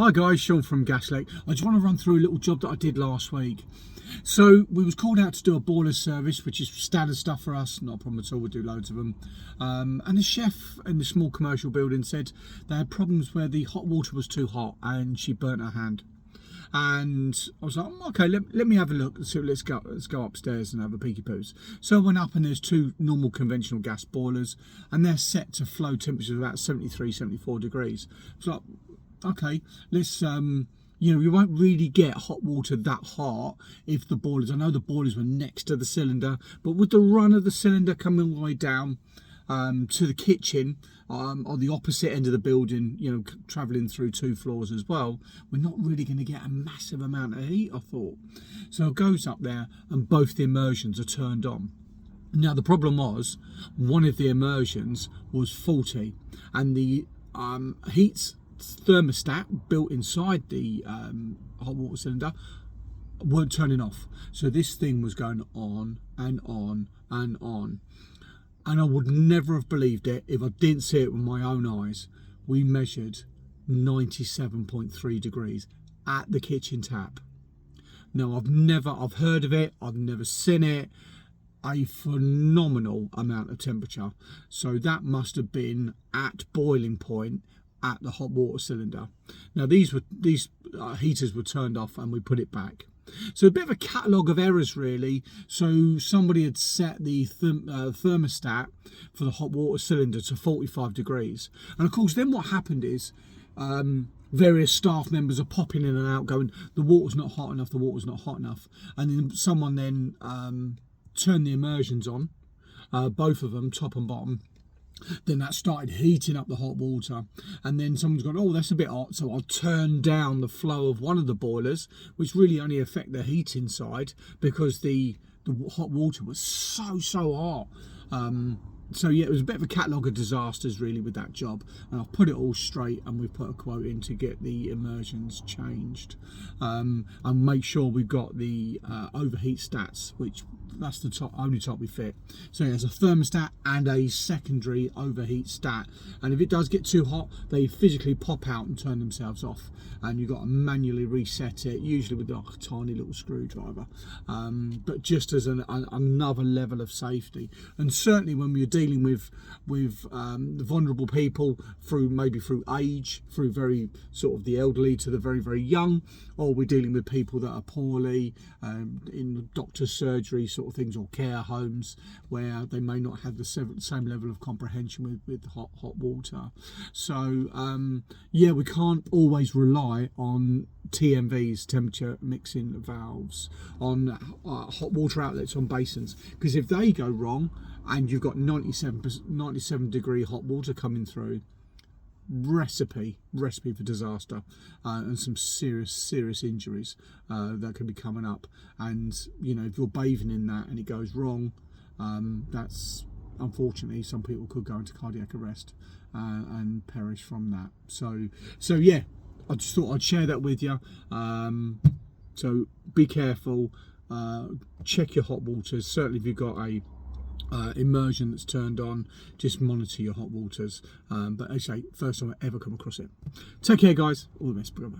Hi guys, Sean from Gaslek. I just want to run through a little job that I did last week. So we was called out to do a boiler service, which is standard stuff for us, not a problem at all, we do loads of them. And the chef in the small commercial building said they had problems where the hot water was too hot and she burnt her hand. And I was like, okay, let me have a look. So let's go upstairs and have a peeky poos. So I went up and there's two normal conventional gas boilers and they're set to flow temperatures of about 73, 74 degrees. So like, okay, let's you won't really get hot water that hot if the boilers, I know the boilers were next to the cylinder, but with the run of the cylinder coming all the way down to the kitchen on the opposite end of the building, travelling through 2 floors as well, we're not really going to get a massive amount of heat, I thought. So it goes up there and both the immersions are turned on. Now the problem was one of the immersions was faulty and the heat's thermostat built inside the hot water cylinder weren't turning off, so this thing was going on and on and on, and I would never have believed it if I didn't see it with my own eyes. We measured 97.3 degrees at the kitchen tap. Now I've heard of it, I've never seen it. A phenomenal amount of temperature, so that must have been at boiling point at the hot water cylinder. Now these heaters were turned off and we put it back. So a bit of a catalogue of errors really. So somebody had set the thermostat for the hot water cylinder to 45 degrees. And of course then what happened is various staff members are popping in and out going, the water's not hot enough, the water's not hot enough. And then someone then turned the immersions on, both of them, top and bottom. Then that started heating up the hot water, and then someone's gone, oh, that's a bit hot, so I'll turn down the flow of one of the boilers, which really only affect the heat inside because the hot water was so hot. So yeah, it was a bit of a catalogue of disasters really with that job, and I've put it all straight and we've put a quote in to get the immersions changed, and make sure we've got the overheat stats, which that's the only top we fit. So there's a thermostat and a secondary overheat stat, and if it does get too hot they physically pop out and turn themselves off, and you've got to manually reset it, usually with like a tiny little screwdriver, but just as another level of safety. And certainly when we're dealing with vulnerable people maybe through age, through very sort of the elderly to the very young, or we're dealing with people that are poorly in doctor's surgery sort of things, or care homes where they may not have the same level of comprehension with hot water. So yeah, we can't always rely on TMVs, temperature mixing valves, on hot water outlets on basins, because if they go wrong and you've got 97 degree hot water coming through, recipe for disaster, and some serious injuries that could be coming up. And if you're bathing in that and it goes wrong, that's unfortunately some people could go into cardiac arrest and perish from that. So yeah, I just thought I'd share that with you. So be careful, check your hot waters. Certainly if you've got a immersion that's turned on, just monitor your hot waters. But as I say, first time I ever come across it. Take care guys, all the best, bye bye.